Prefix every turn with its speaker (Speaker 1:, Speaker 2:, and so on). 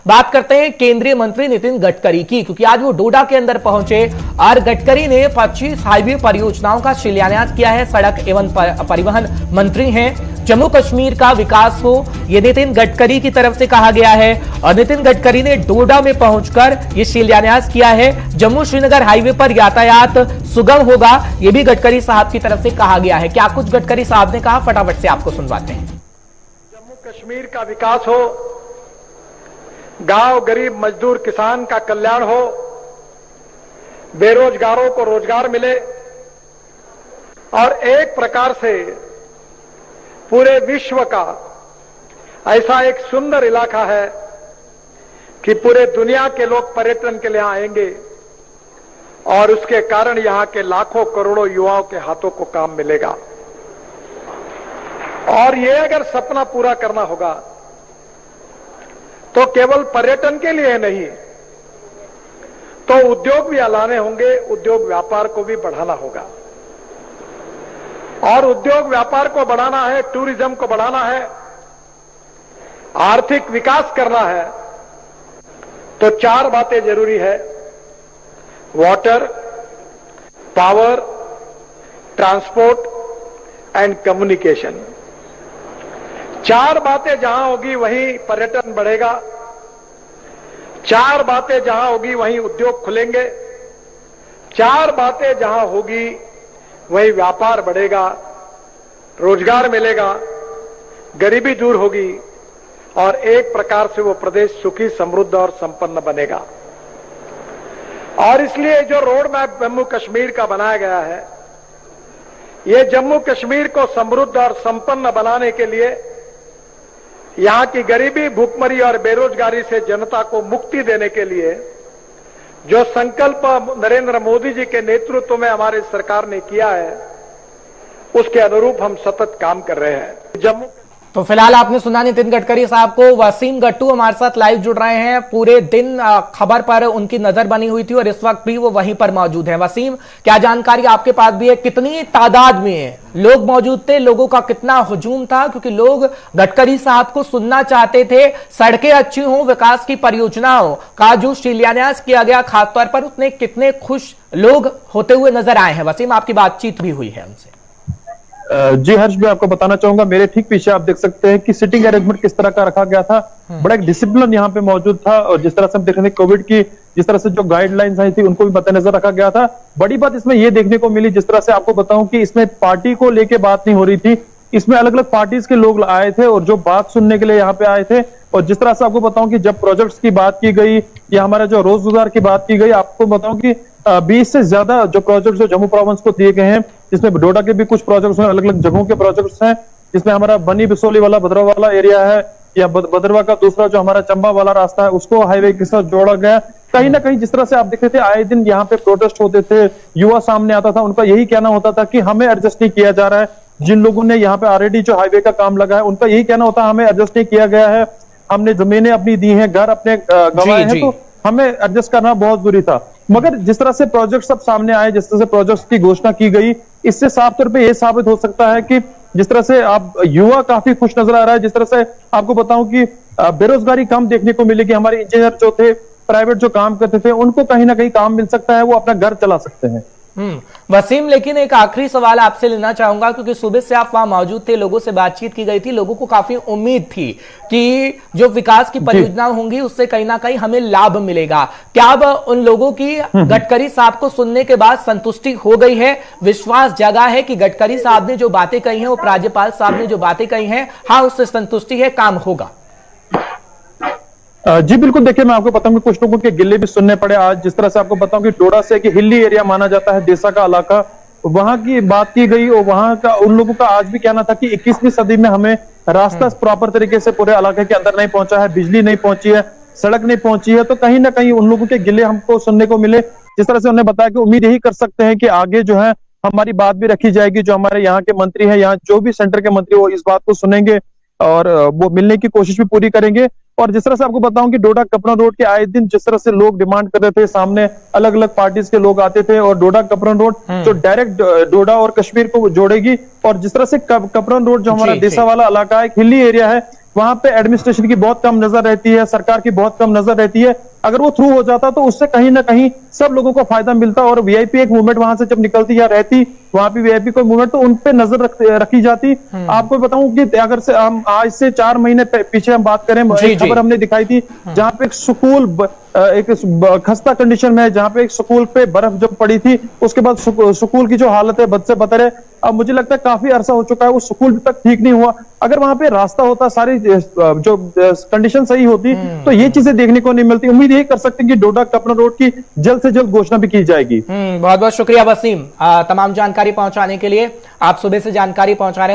Speaker 1: बात करते हैं केंद्रीय मंत्री नितिन गडकरी की, क्योंकि आज वो डोडा के अंदर पहुंचे और गडकरी ने 25 हाईवे परियोजनाओं का शिलान्यास किया है। सड़क एवं परिवहन मंत्री हैं। जम्मू कश्मीर का विकास हो, यह नितिन गडकरी की तरफ से कहा गया है और नितिन गडकरी ने डोडा में पहुंचकर यह शिलान्यास किया है। जम्मू श्रीनगर हाईवे पर यातायात सुगम होगा, यह भी गडकरी साहब की तरफ से कहा गया है। क्या कुछ गडकरी साहब ने कहा, फटाफट से आपको सुनवाते हैं।
Speaker 2: जम्मू कश्मीर का विकास हो, गांव गरीब मजदूर किसान का कल्याण हो, बेरोजगारों को रोजगार मिले और एक प्रकार से पूरे विश्व का ऐसा एक सुंदर इलाका है कि पूरे दुनिया के लोग पर्यटन के लिए आएंगे और उसके कारण यहां के लाखों करोड़ों युवाओं के हाथों को काम मिलेगा। और ये अगर सपना पूरा करना होगा तो केवल पर्यटन के लिए नहीं, तो उद्योग भी लाने होंगे, उद्योग व्यापार को भी बढ़ाना होगा। और उद्योग व्यापार को बढ़ाना है, टूरिज्म को बढ़ाना है, आर्थिक विकास करना है, तो 4 बातें जरूरी है: water, power, transport and communication. 4 बातें जहां होगी वहीं पर्यटन बढ़ेगा, 4 बातें जहां होगी वहीं उद्योग खुलेंगे, 4 बातें जहां होगी वहीं व्यापार बढ़ेगा, रोजगार मिलेगा, गरीबी दूर होगी और एक प्रकार से वो प्रदेश सुखी, समृद्ध और संपन्न बनेगा। और इसलिए जो रोड मैप जम्मू कश्मीर का बनाया गया है, ये जम्मू कश्मीर को समृद्ध और संपन्न बनाने के लिए, यहां की गरीबी, भूखमरी और बेरोजगारी से जनता को मुक्ति देने के लिए जो संकल्प नरेंद्र मोदी जी के नेतृत्व में हमारी सरकार ने किया है, उसके अनुरूप हम सतत काम कर रहे हैं। जम्मू
Speaker 1: तो फिलहाल आपने सुना नितिन गडकरी साहब को। वसीम गट्टू हमारे साथ लाइव जुड़ रहे हैं। पूरे दिन खबर पर उनकी नजर बनी हुई थी और इस वक्त भी वो वहीं पर मौजूद हैं। वसीम, क्या जानकारी आपके पास भी है, कितनी तादाद में लोग मौजूद थे, लोगों का कितना हुजूम था? क्योंकि लोग गडकरी साहब को सुनना चाहते थे। सड़कें अच्छी हों, विकास की परियोजनाओं का जो शिलान्यास किया गया खासतौर पर, उसने कितने खुश लोग होते हुए नजर आए हैं? वसीम, आपकी बातचीत भी हुई है उनसे?
Speaker 3: जी हर्ष, मैं आपको बताना चाहूंगा, मेरे ठीक पीछे आप देख सकते हैं कि सिटिंग अरेंजमेंट किस तरह का रखा गया था। बड़ा एक डिसिप्लिन यहाँ पे मौजूद था और जिस तरह से हम देख रहे थे कोविड की जिस तरह से जो गाइडलाइंस आई थी उनको भी मद्देनजर रखा गया था। बड़ी बात इसमें यह देखने को मिली, जिस तरह से आपको बताऊं कि इसमें पार्टी को लेके बात नहीं हो रही थी, इसमें अलग अलग पार्टीज के लोग आए थे और जो बात सुनने के लिए यहाँ पे आए थे। और जिस तरह से आपको बताऊं कि जब प्रोजेक्ट्स की बात की गई या हमारा जो रोजगार की बात की गई, आपको बताऊं कि 20 से ज्यादा जो प्रोजेक्ट्स जो जम्मू प्रोविंस को दिए गए हैं, जिसमें डोडा के भी कुछ प्रोजेक्ट्स हैं, अलग अलग जगहों के प्रोजेक्ट्स हैं, जिसमें हमारा बनी बिसोली वाला भद्रवा वाला एरिया है या भद्रवा का दूसरा जो हमारा चंबा वाला रास्ता है उसको हाईवे के साथ जोड़ा गया। कहीं ना कहीं जिस तरह से आप देख रहे थे आए दिन यहाँ पे प्रोटेस्ट होते थे, युवा सामने आता था, उनका यही कहना होता था कि हमें एडजस्ट नहीं किया जा रहा है। जिन लोगों ने यहाँ पे ऑलरेडी जो हाईवे का काम लगा है उनका यही कहना होता है हमें एडजस्ट नहीं किया गया है, हमने जमीनें अपनी दी हैं, घर अपने गंवाए हैं, तो हमें एडजस्ट करना बहुत जरूरी था। मगर जिस तरह से प्रोजेक्ट सब सामने आए, जिस तरह से प्रोजेक्ट्स की घोषणा की गई, इससे साफ तौर पे यह साबित हो सकता है कि जिस तरह से आप युवा काफी खुश नजर आ रहा है। जिस तरह से आपको बताऊं कि बेरोजगारी कम देखने को मिलेगी, हमारे इंजीनियर जो थे, प्राइवेट जो काम करते थे, उनको कहीं ना कहीं काम मिल सकता है, वो अपना घर चला सकते हैं।
Speaker 1: वसीम, लेकिन एक आखिरी सवाल आपसे लेना चाहूंगा, क्योंकि सुबह से आप वहां मौजूद थे, लोगों से बातचीत की गई थी, लोगों को काफी उम्मीद थी कि जो विकास की परियोजना होंगी उससे कहीं ना कहीं हमें लाभ मिलेगा। क्या अब उन लोगों की गडकरी साहब को सुनने के बाद संतुष्टि हो गई है, विश्वास जगा है कि गडकरी साहब ने जो बातें कही हैं, उपराज्यपाल साहब ने जो बातें कही हैं, हाँ उससे संतुष्टि है, काम होगा?
Speaker 3: जी बिल्कुल, देखिए मैं आपको बताऊं कि कुछ लोगों के गिले भी सुनने पड़े आज। जिस तरह से आपको बताऊं कि डोडा से एक हिली एरिया माना जाता है, देसा का इलाका, वहां की बात की गई और वहां का उन लोगों का आज भी कहना था कि 21वीं सदी में हमें रास्ता प्रॉपर तरीके से पूरे इलाके के अंदर नहीं पहुंचा है, बिजली नहीं पहुंची है, सड़क नहीं पहुंची है, तो कहीं ना कहीं उन लोगों के गिले हमको सुनने को मिले। जिस तरह से उन्होंने बताया कि उम्मीद यही कर सकते हैं कि आगे जो है हमारी बात भी रखी जाएगी, जो हमारे यहाँ के मंत्री हैं, यहाँ जो भी सेंटर के मंत्री वो इस बात को सुनेंगे और वो मिलने की कोशिश भी पूरी करेंगे। और जिस तरह से आपको बताऊं कि डोडा कपड़ा रोड के आए दिन जिस तरह से लोग डिमांड कर रहे थे, सामने अलग अलग पार्टीज के लोग आते थे, और डोडा कपड़ा रोड जो डायरेक्ट डोडा और कश्मीर को जोड़ेगी, और जिस तरह से कपड़ा रोड जो हमारा देसा वाला इलाका है, हिली एरिया है, वहां पे एडमिनिस्ट्रेशन की बहुत कम नजर रहती है, सरकार की बहुत कम नजर रहती है। अगर वो थ्रू हो जाता तो उससे कहीं ना कहीं सब लोगों को फायदा मिलता, और वीआईपी एक मूवमेंट वहां से जब निकलती या रहती, वहां पे वीआईपी कोई मूवमेंट, तो उन पे नजर रखी जाती। आपको बताऊं कि अगर से हम आज से 4 महीने पीछे हम बात करें, एक खबर हमने दिखाई थी जहां पे एक स्कूल एक खस्ता कंडीशन में है, जहां पे एक स्कूल पे बर्फ जब पड़ी थी, उसके बाद स्कूल की जो हालत है बद से बदतर है। अब मुझे लगता है काफी अरसा हो चुका है, वो स्कूल भी तक ठीक नहीं हुआ। अगर वहां पे रास्ता होता, सारी जो कंडीशन सही होती, तो ये चीजें देखने को नहीं मिलती। उम्मीद यही कर सकते हैं कि डोडा कपना रोड की जल्द से जल्द घोषणा भी की जाएगी।
Speaker 1: बहुत बहुत शुक्रिया वसीम, तमाम जानकारी पहुंचाने के लिए। आप सुबह से जानकारी पहुंचा रहे हैं।